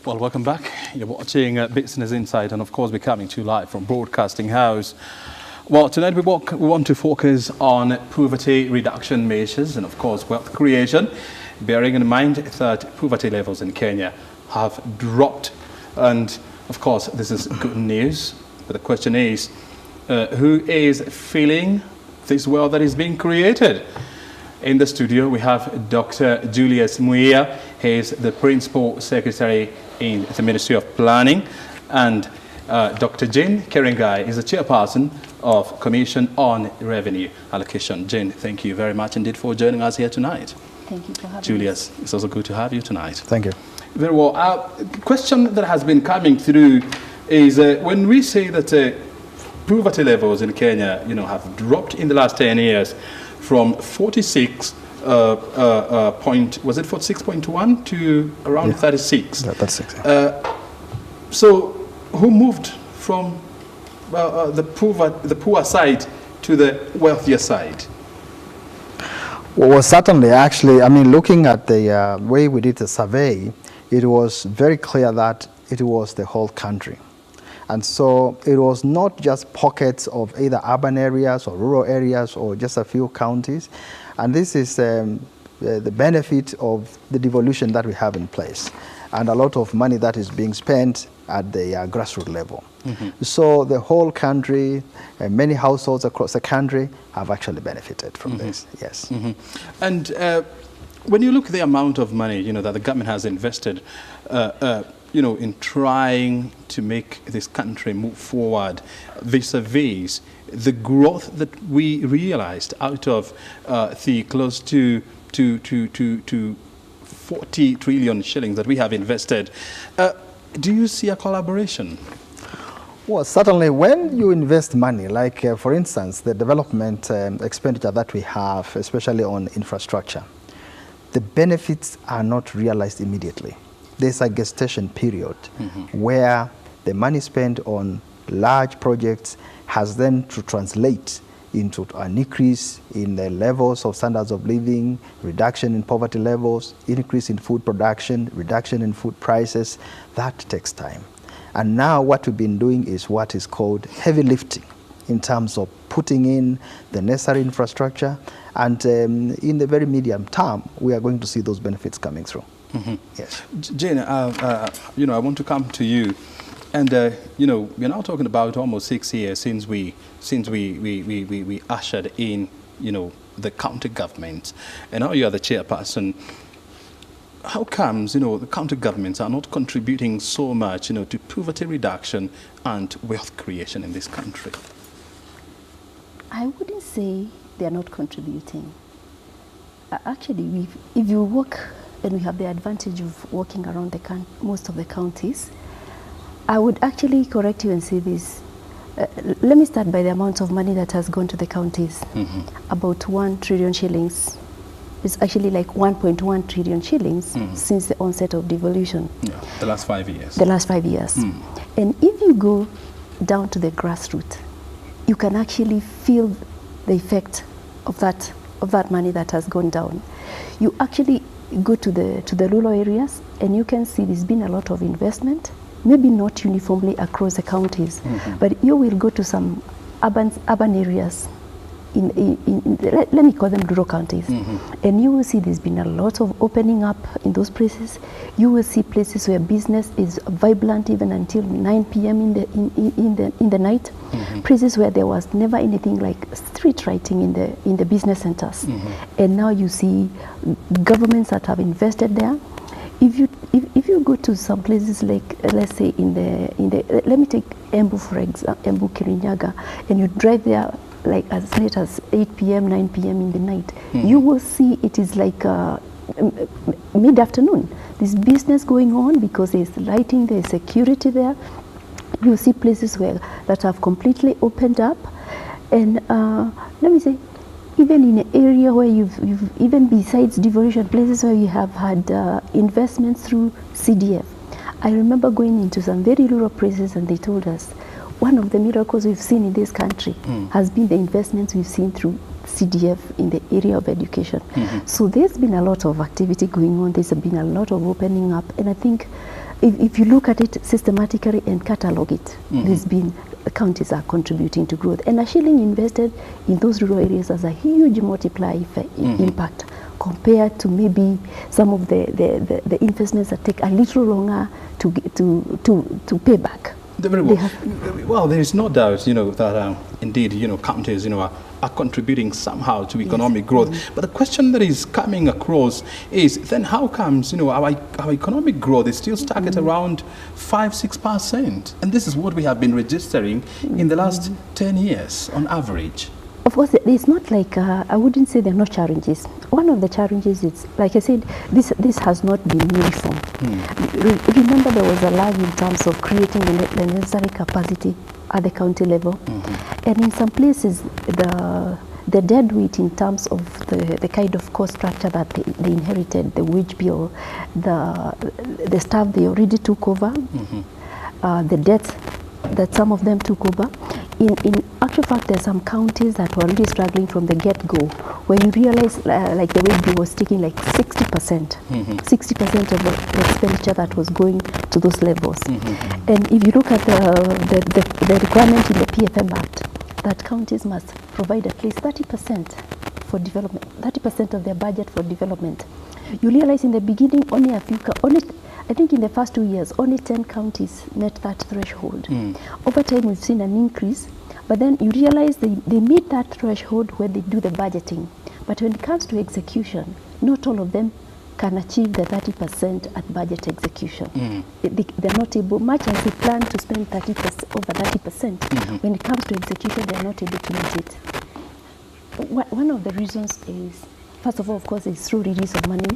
Well, welcome back. You're watching Business Insight, and of course, we're coming to you live from Broadcasting House. Well, tonight we want to focus on poverty reduction measures and, of course, wealth creation, bearing in mind that poverty levels in Kenya have dropped. And, of course, this is good news. But the question is, who is feeling this wealth that is being created? In the studio, we have Dr.Julius Muia. He is the Principal Secretary in the Ministry of Planning. And Dr.Jane Kiringai is the Chairperson of Commission on Revenue Allocation. Jane, thank you very much indeed for joining us here tonight. Thank you for having Julius, it's also good to have you tonight. Thank you. Very well. A question that has been coming through is when we say that poverty levels in Kenya, have dropped in the last 10 years from 46 was it 46.1 to around 36? Yeah, 36. Yeah. So who moved from the poor side to the wealthier side? Well, certainly, actually, looking at the way we did the survey, it was very clear that it was the whole country. And so it was not just pockets of either urban areas or rural areas or just a few counties. And this is the benefit of the devolution that we have in place and a lot of money that is being spent at the grassroots level. Mm-hmm. So the whole country, many households across the country have actually benefited from this, yes. Mm-hmm. And when you look at the amount of money, that the government has invested, in trying to make this country move forward vis-a-vis the growth that we realized out of the close to 40 trillion shillings that we have invested. Do you see a collaboration? Well, certainly when you invest money, like for instance, the development expenditure that we have, especially on infrastructure, the benefits are not realized immediately. There's a gestation period where the money spent on large projects has then to translate into an increase in the levels of standards of living, reduction in poverty levels, increase in food production, reduction in food prices. That takes time. And now what we've been doing is what is called heavy lifting in terms of putting in the necessary infrastructure. And in the very medium term, we are going to see those benefits coming through. Mm-hmm. Yes. Jane, I want to come to you. And, we're now talking about almost 6 years since we ushered in, the county government. And now you are the chairperson. How comes, the county governments are not contributing so much, to poverty reduction and wealth creation in this country? I wouldn't say they are not contributing. Actually, if you work, and we have the advantage of working around most of the counties, I would actually correct you and say this. Let me start by the amount of money that has gone to the counties. Mm-hmm. About 1 trillion shillings. It's actually like 1.1 trillion shillings since the onset of devolution. Yeah, the last 5 years. The last 5 years. And if you go down to the grassroots, you can actually feel the effect of that money that has gone down. You actually go to the rural areas and you can see there's been a lot of investment, maybe not uniformly across the counties, but you will go to some urban areas let me call them rural counties, and you will see there's been a lot of opening up in those places. You will see places where business is vibrant even until 9 p.m. in the night. Places where there was never anything like street lighting in the business centers, and now you see governments that have invested there. If you go to some places like, let's say let me take Embu for example, Embu Kiringai, and you drive there like as late as 8 p.m., 9 p.m. in the night, you will see it is like mid-afternoon. There's business going on because there's lighting, there's security there. You see places that have completely opened up. And let me say, even in an area where you've even besides devolution, places where you have had investments through CDF. I remember going into some very rural places and they told us, one of the miracles we've seen in this country has been the investments we've seen through CDF in the area of education. So there's been a lot of activity going on. There's been a lot of opening up. And I think if you look at it systematically and catalog it, there's been counties are contributing to growth, and a shilling invested in those rural areas has a huge multiplier impact compared to maybe some of the investments that take a little longer to pay back. Well, there is no doubt, that indeed, counties, are contributing somehow to economic growth. But the question that is coming across is, then how comes, our economic growth is still stuck at around 5-6%? And this is what we have been registering in the last 10 years on average. Of course, it's not like, I wouldn't say there are no challenges. One of the challenges is, like I said, this has not been uniform. Remember, there was a lag in terms of creating the necessary capacity at the county level. And in some places, the deadweight in terms of the kind of cost structure that they inherited, the wage bill, the staff they already took over, the debt that some of them took over. In actual fact, there are some counties that were really struggling from the get-go, where you realize, like the wage bill was taking like 60%, 60% of the expenditure that was going to those levels. And if you look at the requirement in the PFM Act, that counties must provide at least 30% for development, 30% of their budget for development. You realize in the beginning, only a few, I think in the first 2 years, only 10 counties met that threshold. Over time, we've seen an increase, but then you realize they meet that threshold when they do the budgeting. But when it comes to execution, not all of them can achieve the 30% at budget execution. They're not able, much as they plan to spend 30%, over 30%, when it comes to execution, they're not able to meet it. One of the reasons is, first of all, of course, it's through release of money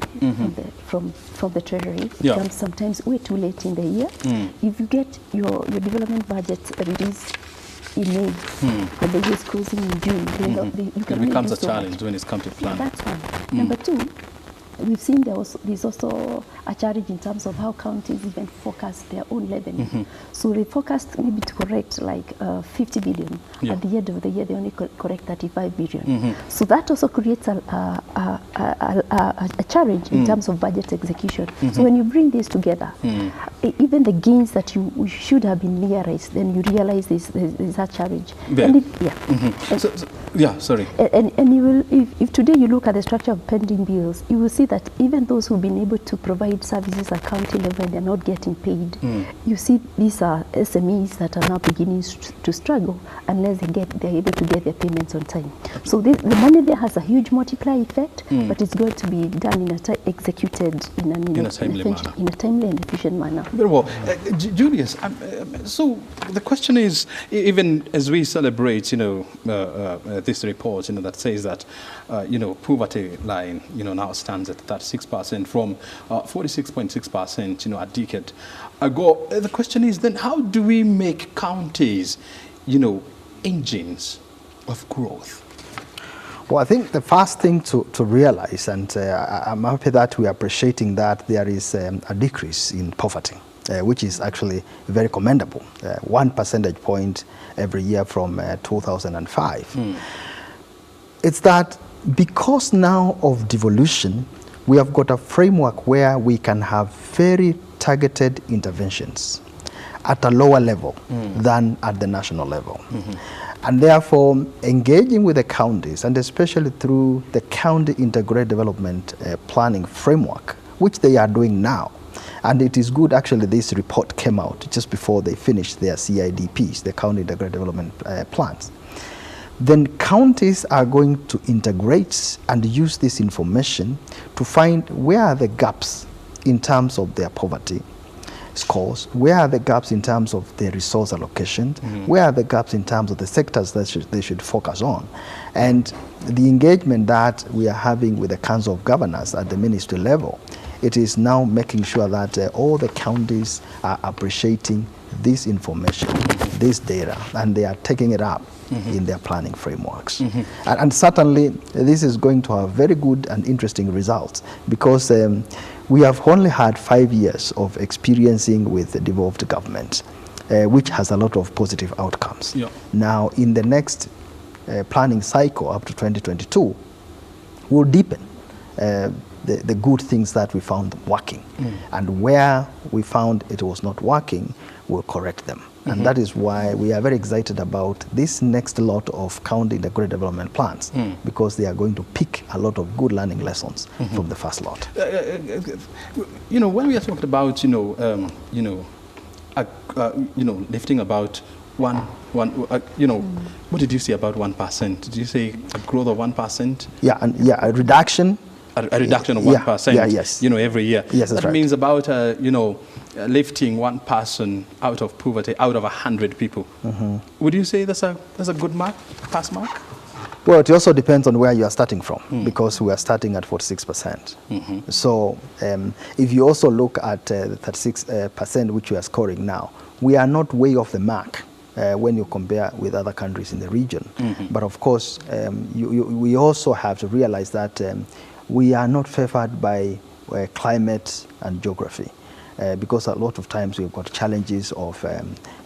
from the treasury. It comes sometimes way too late in the year. If you get your development budget released in May, when the year is closing in June, you can it becomes a challenge when it's come to plan. That's one. Number two, we've seen there's also a challenge in terms of how counties even forecast their own revenue. So they forecast maybe to correct like 50 billion. At the end of the year, they only correct 35 billion. So that also creates a challenge in terms of budget execution. So when you bring this together, even the gains that you should have been realized, then you realize there's a challenge. Sorry. And you will, if today you look at the structure of pending bills, you will see that even those who've been able to provide services at county level and they're not getting paid, you see these are SMEs that are now beginning to struggle unless they're able to get their payments on time. So the money there has a huge multiplier effect, but it's going to be done executed in a timely and efficient manner. Very well. Julius, so the question is, even as we celebrate, this report, that says that, poverty line, now stands at 36% from 46.6%, a decade ago. The question is then, how do we make counties, engines of growth? Well, I think the first thing to realize, and I'm happy that we are appreciating that there is a decrease in poverty, which is actually very commendable, 1 percentage point every year from 2005. It's that because now of devolution, we have got a framework where we can have very targeted interventions at a lower level than at the national level. And therefore, engaging with the counties, and especially through the county integrated development planning framework, which they are doing now. And it is good, actually, this report came out just before they finished their CIDPs, the county integrated development plans. Then counties are going to integrate and use this information to find where are the gaps in terms of their poverty scores, where are the gaps in terms of their resource allocation, where are the gaps in terms of the sectors that they should focus on. And the engagement that we are having with the Council of Governors at the ministry level, it is now making sure that all the counties are appreciating this information, this data, and they are taking it up in their planning frameworks. And certainly, this is going to have very good and interesting results, because we have only had 5 years of experiencing with the devolved government, which has a lot of positive outcomes. Now, in the next planning cycle up to 2022, we'll deepen the good things that we found working. And where we found it was not working, we'll correct them. And that is why we are very excited about this next lot of county integrated development plans, because they are going to pick a lot of good learning lessons from the first lot. You know, when we are talking about, lifting about what did you say about 1%? Did you say a growth of 1%? Yeah, and a reduction. A reduction of 1%. Yeah, yes. Every year. Yes, that's that right. means about lifting one person out of poverty out of 100 people. Would you say that's a good mark, pass mark? Well, it also depends on where you are starting from, because we are starting at 46%. So if you also look at the 36% which we are scoring now, we are not way off the mark when you compare with other countries in the region. But of course, we also have to realize that we are not favored by climate and geography. Because a lot of times we've got challenges of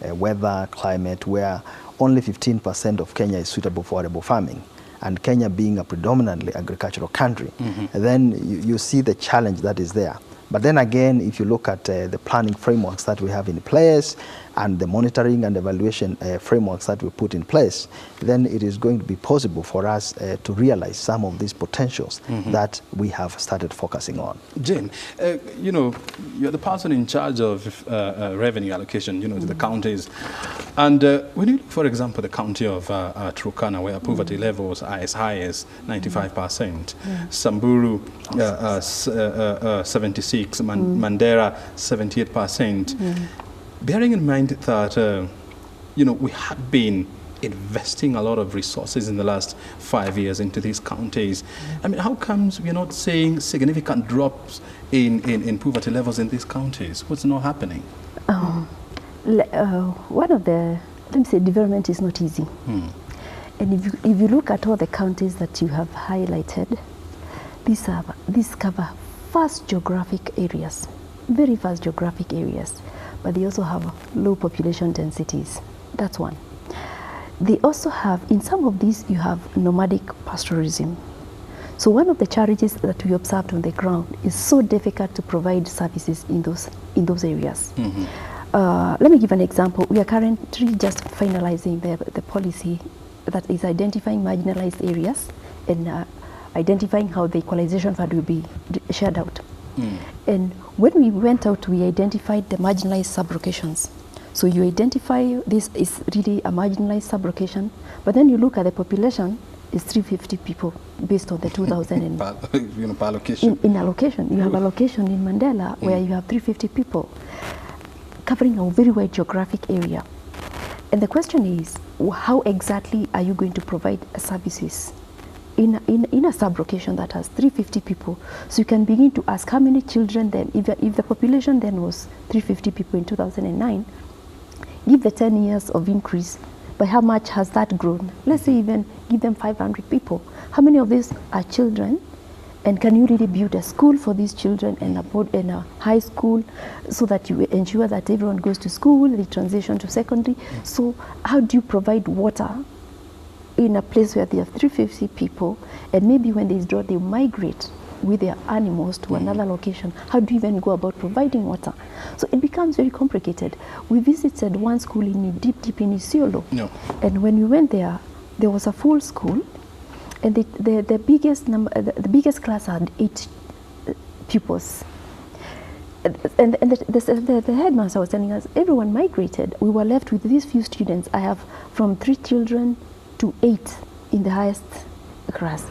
weather, climate, where only 15% of Kenya is suitable for arable farming. And Kenya being a predominantly agricultural country, then you see the challenge that is there. But then again, if you look at the planning frameworks that we have in place and the monitoring and evaluation frameworks that we put in place, then it is going to be possible for us to realize some of these potentials that we have started focusing on. Jane, you're the person in charge of revenue allocation, to the counties. And when you look, for example, the county of Turkana, where poverty levels are as high as 95%, Samburu 76%, Mandera 78%. Bearing in mind that, we have been investing a lot of resources in the last 5 years into these counties. I mean, how comes we're not seeing significant drops in poverty levels in these counties? What's not happening? One of the, development is not easy. And if you look at all the counties that you have highlighted, these cover vast geographic areas, very vast geographic areas, but they also have low population densities. That's one. They also have, in some of these, you have nomadic pastoralism. So one of the challenges that we observed on the ground is so difficult to provide services in those areas. Let me give an example. We are currently just finalizing the policy that is identifying marginalized areas and identifying how the equalization fund will be shared out. And when we went out, we identified the marginalized sub-locations. So you identify this is really a marginalized sub-location, but then you look at the population, it's 350 people based on the 2000 and allocation. In allocation. You have a location in Mandela where you have 350 people covering a very wide geographic area. And the question is, how exactly are you going to provide services in a sub-location that has 350 people? So you can begin to ask how many children then, if the population then was 350 people in 2009, give the 10 years of increase, by how much has that grown? Let's say even give them 500 people. How many of these are children? And can you really build a school for these children and a high school so that you ensure that everyone goes to school, they transition to secondary? So how do you provide water in a place where they have 350 people, and maybe when they draw, they migrate with their animals to another location? How do you even go about providing water? So it becomes very complicated. We visited one school in deep in Isiolo, and when we went there, there was a full school, and the biggest class had 8 pupils. And the headmaster was telling us, everyone migrated. We were left with these few students. I have from 3 children to 8 in the highest class.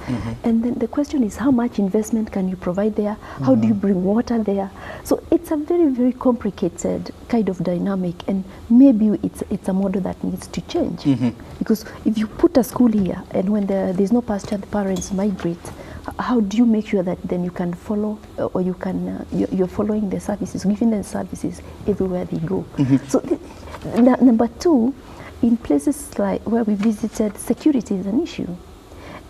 And then the question is, how much investment can you provide there? How do you bring water there? So it's a very, very complicated kind of dynamic, and maybe it's a model that needs to change. Because if you put a school here, and when there's no pasture, the parents migrate, how do you make sure that then you can follow, or you can you're following the services, giving them services everywhere they go? So number 2, in places like where we visited, security is an issue.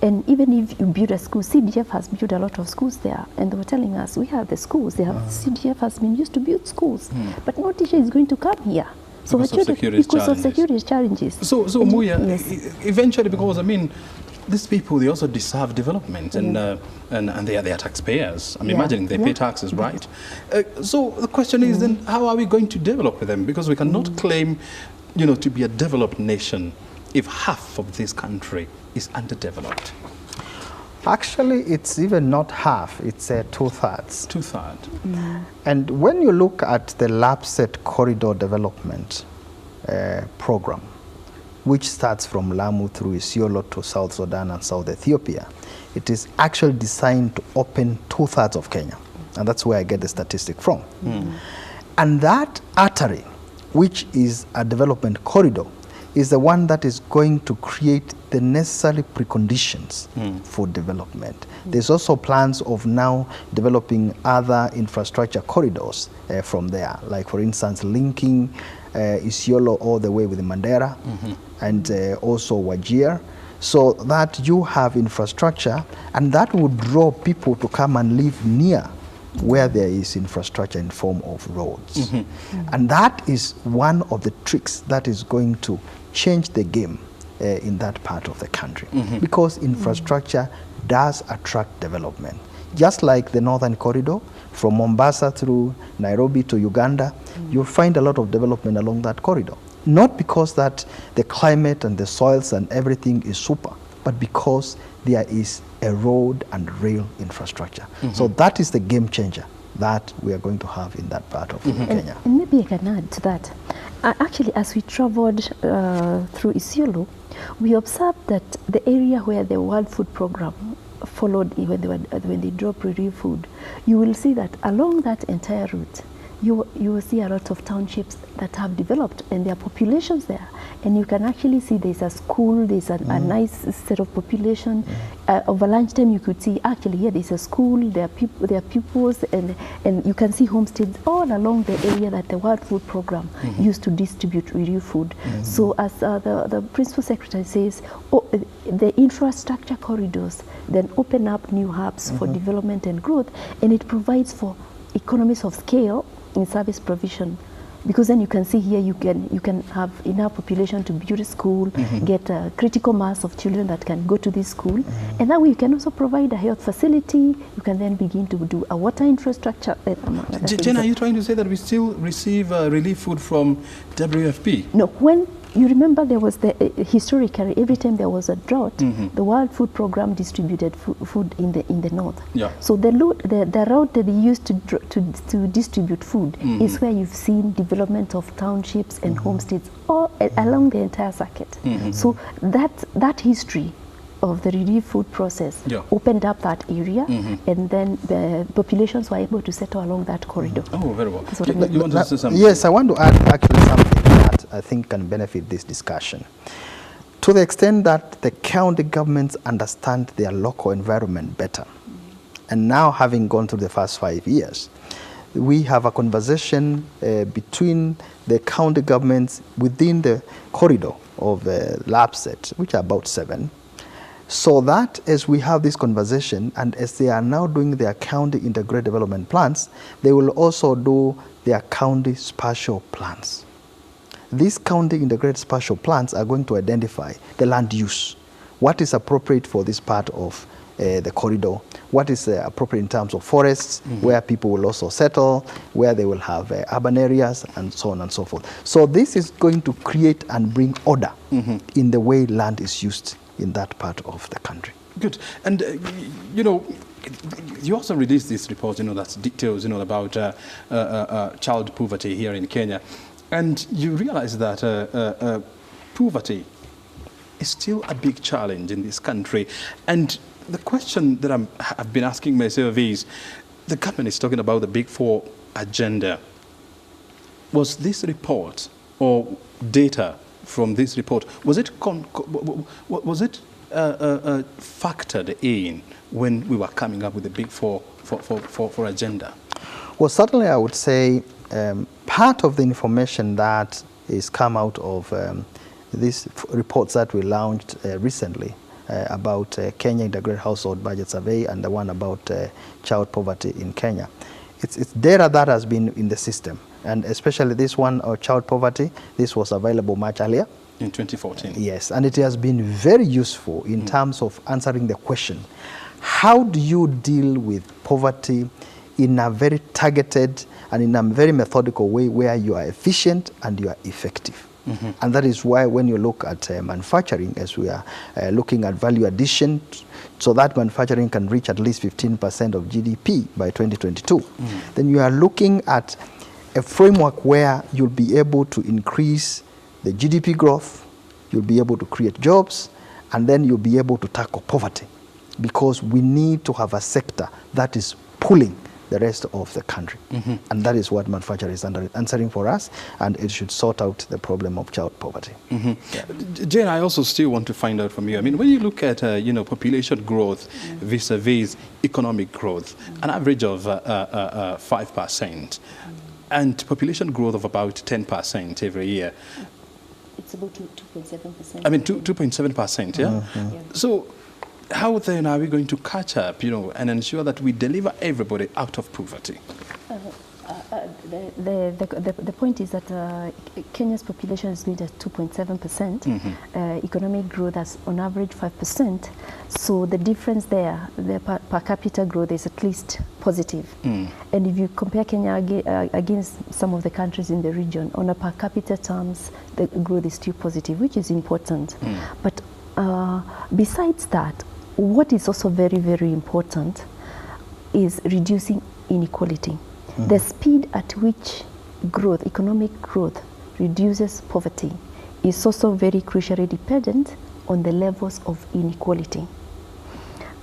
And even if you build a school, CDF has built a lot of schools there, and they were telling us, we have the schools, CDF has been used to build schools, but no teacher is going to come here. So because of security challenges. So Muia, eventually, because these people, they also deserve development, and they are taxpayers. I'm imagining they pay taxes, right? So the question is then, how are we going to develop them? Because we cannot claim, to be a developed nation if half of this country is underdeveloped. Actually, it's even not half, it's two-thirds. Two-thirds. And when you look at the LAPSET corridor development program, which starts from Lamu through Isiolo to South Sudan and South Ethiopia, it is actually designed to open two-thirds of Kenya. And that's where I get the statistic from. And that artery, which is a development corridor, is the one that is going to create the necessary preconditions for development. There's also plans of now developing other infrastructure corridors from there, like for instance linking Isiolo all the way with Mandera and also Wajir, so that you have infrastructure and that would draw people to come and live near where there is infrastructure in form of roads. And that is one of the tricks that is going to change the game in that part of the country, because infrastructure does attract development. Just like the Northern Corridor, from Mombasa through Nairobi to Uganda, you'll find a lot of development along that corridor. Not because that the climate and the soils and everything is super, but because there is a road and rail infrastructure. So that is the game changer that we are going to have in that part of Kenya. And maybe I can add to that. Actually, as we traveled through Isiolo, we observed that the area where the World Food Program followed when they drop relief food, you will see that along that entire route, you will see a lot of townships that have developed and there are populations there. And you can actually see there's a school, there's a nice set of population. Over lunchtime you could see actually here there's a school, there are pupils, and you can see homesteads all along the area that the World Food Program used to distribute relief food. So as the Principal Secretary says, the infrastructure corridors then open up new hubs for development and growth, and it provides for economies of scale in service provision. Because then you can see here you can have enough population to build a school, get a critical mass of children that can go to this school, and that way you can also provide a health facility. You can then begin to do a water infrastructure. Jane, are you trying to say that we still receive relief food from WFP? No, when you remember there was historically every time there was a drought, the World Food Program distributed food in the north. So the route that they used to distribute food is where you've seen development of townships and homesteads all along the entire circuit. So that history of the relief food process opened up that area, and then the populations were able to settle along that corridor. Oh, very well. You want to say something? Yes, I want to add actually something that I think can benefit this discussion. To the extent that the county governments understand their local environment better, and now having gone through the first 5 years, we have a conversation between the county governments within the corridor of LAPSET, which are about 7, so that as we have this conversation and as they are now doing their county integrated development plans, they will also do their county spatial plans. These county integrated spatial plans are going to identify the land use, what is appropriate for this part of the corridor, what is appropriate in terms of forests, where people will also settle, where they will have urban areas, and so on and so forth. So this is going to create and bring order in the way land is used in that part of the country. Good. And, you also released this report, that's details, about child poverty here in Kenya. And you realize that poverty is still a big challenge in this country. And the question that I've been asking myself is, the government is talking about the Big Four agenda. Was this report or data from this report, was it factored in when we were coming up with the Big Four for agenda? Well, certainly I would say part of the information that is come out of these reports that we launched recently about Kenya Integrated Household Budget Survey and the one about child poverty in Kenya, it's data that has been in the system. And especially this one, child poverty, this was available much earlier. In 2014. Yes, and it has been very useful in terms of answering the question, how do you deal with poverty in a very targeted and in a very methodical way where you are efficient and you are effective? And that is why when you look at manufacturing, as we are looking at value addition, so that manufacturing can reach at least 15% of GDP by 2022, then you are looking at a framework where you'll be able to increase the GDP growth, you'll be able to create jobs, and then you'll be able to tackle poverty, because we need to have a sector that is pulling the rest of the country. And that is what manufacturing is answering for us, and it should sort out the problem of child poverty. Jane, I also still want to find out from you. I mean, when you look at population growth vis-a-vis economic growth, an average of 5%, and population growth of about 10% every year. It's about 2.7%. I mean, 2.7%, yeah? So how then are we going to catch up, and ensure that we deliver everybody out of poverty? The point is that Kenya's population is built at 2.7%. Economic growth is on average 5%. So the difference there, the per capita growth is at least positive. And if you compare Kenya against some of the countries in the region, on a per capita terms, the growth is still positive, which is important. But besides that, what is also very, very important is reducing inequality. The speed at which growth, economic growth, reduces poverty is also very crucially dependent on the levels of inequality.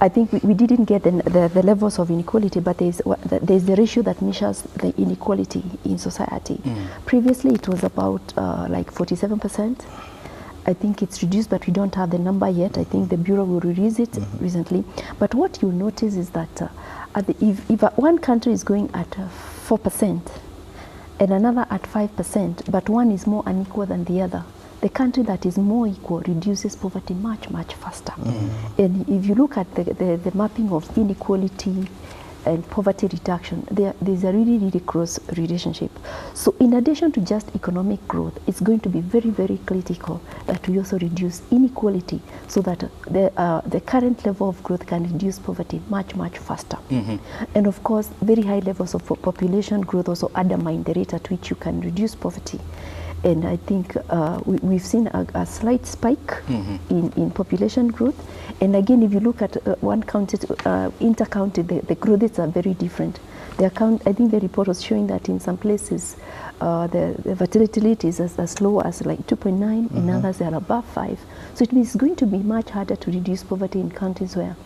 I think we didn't get the levels of inequality, but there's the ratio that measures the inequality in society. Previously, it was about like 47%. I think it's reduced, but we don't have the number yet. I think the Bureau will release it recently. But what you notice is that if one country is going at 4% and another at 5%, but one is more unequal than the other, the country that is more equal reduces poverty much, much faster. And if you look at the mapping of inequality and poverty reduction, there's a really, really close relationship. So in addition to just economic growth, it's going to be very, very critical that we also reduce inequality so that the current level of growth can reduce poverty much, much faster. And of course, very high levels of population growth also undermine the rate at which you can reduce poverty. And I think we've seen a slight spike in population growth. And again, if you look at one county, inter-county, the growth rates are very different. I think the report was showing that in some places, the fertility rate is as low as like 2.9, in others they are above 5. So it means it's going to be much harder to reduce poverty in countries where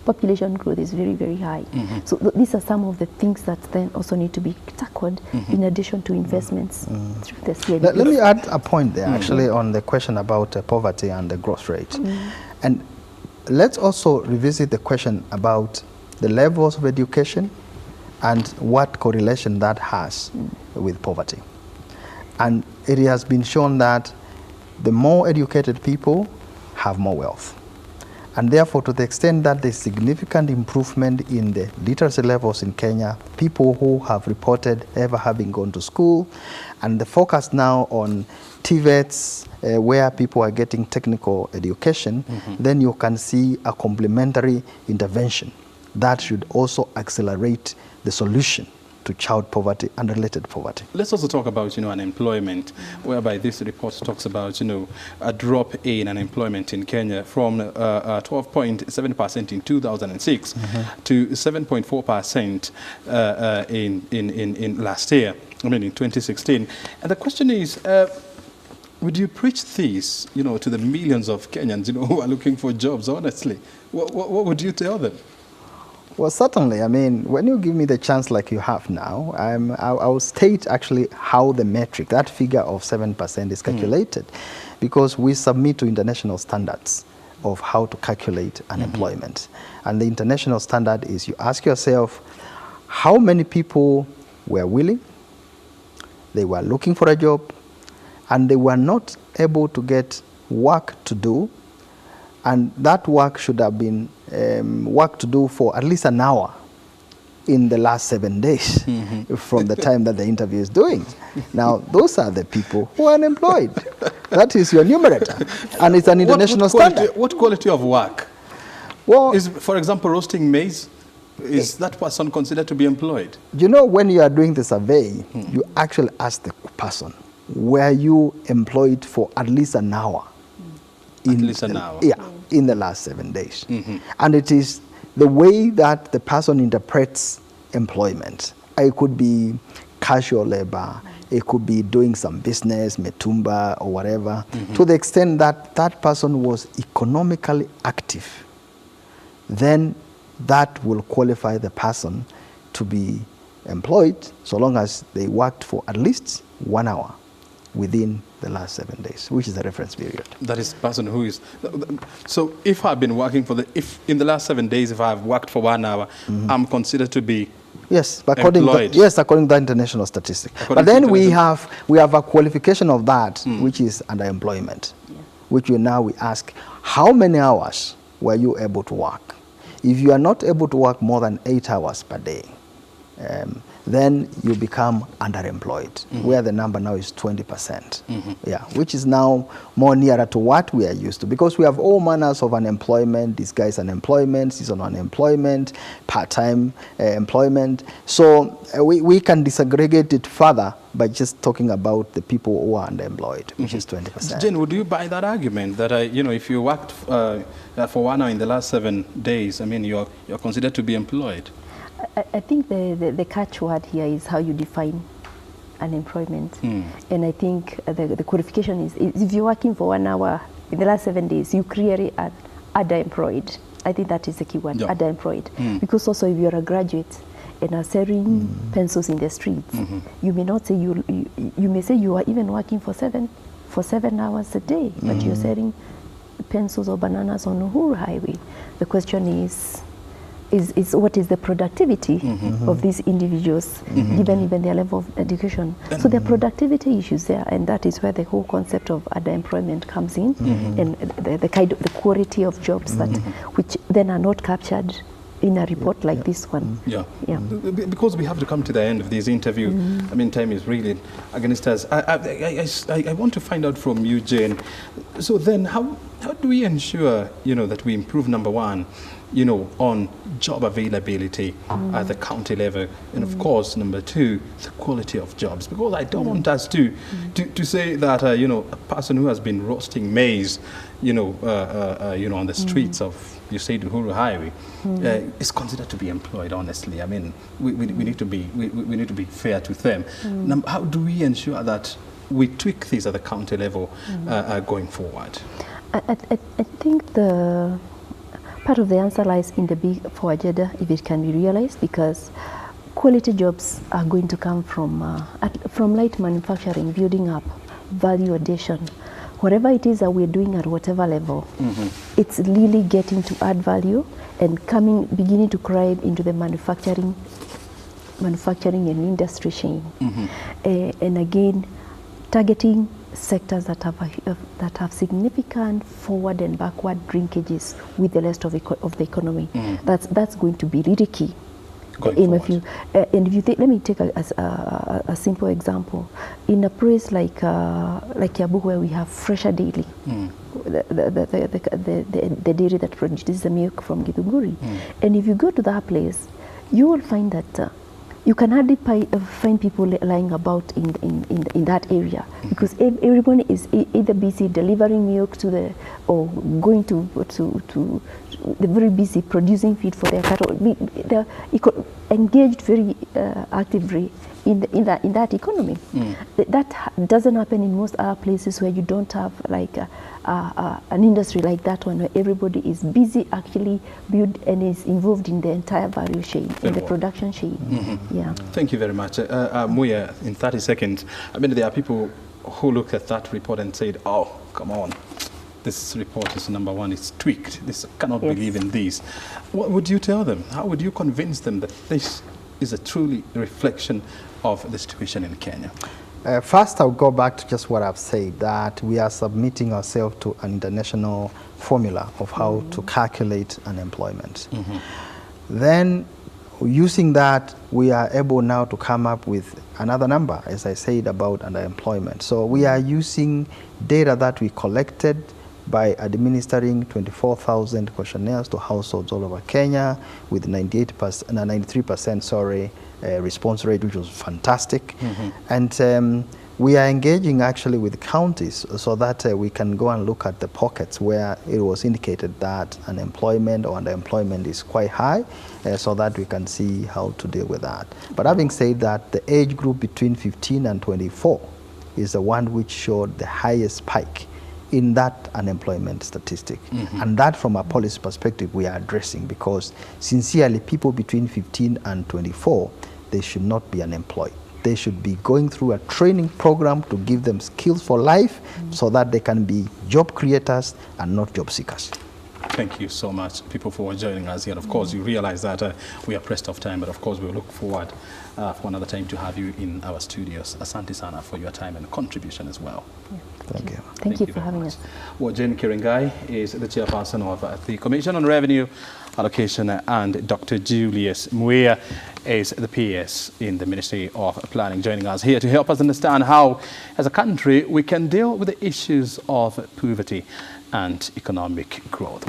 population growth is very, very high. So these are some of the things that then also need to be tackled in addition to investments through the CIB. Let me add a point there actually on the question about poverty and the growth rate. And let's also revisit the question about the levels of education and what correlation that has with poverty. And it has been shown that the more educated people have more wealth. And therefore, to the extent that there's significant improvement in the literacy levels in Kenya, people who have reported ever having gone to school, and the focus now on TVETs, where people are getting technical education, then you can see a complementary intervention that should also accelerate the solution to child poverty and related poverty. Let's also talk about, unemployment, whereby this report talks about, a drop in unemployment in Kenya from 12.7% in 2006 to 7.4% in last year, in 2016. And the question is, would you preach this, to the millions of Kenyans, who are looking for jobs, honestly? What would you tell them? Well, certainly. When you give me the chance like you have now, I will state actually how the metric, that figure of 7% is calculated, because we submit to international standards of how to calculate unemployment. And the international standard is you ask yourself, how many people were willing, they were looking for a job, and they were not able to get work to do, and that work should have been work to do for at least an hour in the last 7 days from the time that the interview is doing. Now, those are the people who are unemployed. That is your numerator. And it's an international standard. What quality of work? Well, Is, for example, roasting maize, is that person considered to be employed? you know, when you are doing the survey, you actually ask the person, were you employed for at least an hour? At least an hour? Yeah, in the last 7 days. And it is the way that the person interprets employment. It could be casual labor, it could be doing some business, metumba or whatever, to the extent that that person was economically active. Then that will qualify the person to be employed so long as they worked for at least 1 hour within the last 7 days, which is the reference period. That is person who is... So if I've been working for if in the last 7 days, if I've worked for 1 hour, I'm considered to be Yes, according to the international statistic. But then we have a qualification of that, which is underemployment, which we ask, how many hours were you able to work? If you are not able to work more than 8 hours per day, then you become underemployed, where the number now is 20%. Yeah, which is now more nearer to what we are used to, because we have all manners of unemployment, disguised unemployment, seasonal unemployment, part-time employment. So we can disaggregate it further by just talking about the people who are underemployed, which is 20%. Jane, would you buy that argument that if you worked for 1 hour in the last 7 days, I mean, you're considered to be employed? I think the catchword here is how you define unemployment. And I think the qualification is if you're working for 1 hour in the last 7 days, you clearly are underemployed. I think that is the key word, underemployed. Because also if you're a graduate and are selling pencils in the streets, you may not say you may say you are even working for 7 hours a day, but you're selling pencils or bananas on Uhuru Highway. The question is what is the productivity of these individuals, given even their level of education. So there are productivity issues there, and that is where the whole concept of underemployment comes in, and the quality of jobs that which then are not captured in a report like this one. Yeah. Because we have to come to the end of this interview. I mean, time is really against us. I want to find out from you, Jane. So then, how do we ensure, that we improve, number one, on job availability at the county level, and of course, number two, the quality of jobs? Because I don't want us to say that a person who has been roasting maize, on the streets of, you say, the Uhuru Highway, is considered to be employed. Honestly, I mean, we need to be fair to them. How do we ensure that we tweak these at the county level going forward? I think the part of the answer lies in the big forward agenda, if it can be realized, because quality jobs are going to come from light manufacturing, building up value addition. Whatever it is that we're doing at whatever level, it's really getting to add value and beginning to climb into the manufacturing and industry chain. And again, targeting sectors that have significant forward and backward linkages with the rest of the economy. That's going to be really key. And if you think, let me take a simple example. In a place like Kiabu, where we have Fresher Daily, the dairy that produces the milk from Githunguri, and if you go to that place, you will find that you can hardly find people lying about in that area, because everyone is either busy delivering milk or going to they're very busy producing feed for their cattle. They're engaged very actively in that economy. That doesn't happen in most other places where you don't have like an industry like that one, where everybody is busy actually build and is involved in the entire value chain, in the production chain. Yeah. Thank you very much. Muia, in 30 seconds, I mean, there are people who look at that report and said, oh, come on, this report is, number one, it's tweaked. This cannot believe in this. What would you tell them? How would you convince them that this is a truly reflection of the situation in Kenya? First, I'll go back to just what I've said, that we are submitting ourselves to an international formula of how to calculate unemployment. Then Using that, we are able now to come up with another number, as I said, about underemployment. So we are using data that we collected by administering 24,000 questionnaires to households all over Kenya with 93% response rate, which was fantastic. And we are engaging actually with counties so that we can go and look at the pockets where it was indicated that unemployment or underemployment is quite high, so that we can see how to deal with that. But having said that, the age group between 15 and 24 is the one which showed the highest spike in that unemployment statistic. And that, from a policy perspective, we are addressing, because sincerely, people between 15 and 24, they should not be unemployed. They should be going through a training program to give them skills for life so that they can be job creators and not job seekers. Thank you so much, people, for joining us here. Of course, you realize that we are pressed of time, but of course, we look forward for another time to have you in our studios. Asante sana for your time and contribution as well. Yeah. Thank you. Thank you for having us. Well, Jane Kiringai is the chairperson of the Commission on Revenue, Allocation, and Dr. Julius Muia is the PS in the Ministry of Planning, joining us here to help us understand how, as a country, we can deal with the issues of poverty and economic growth.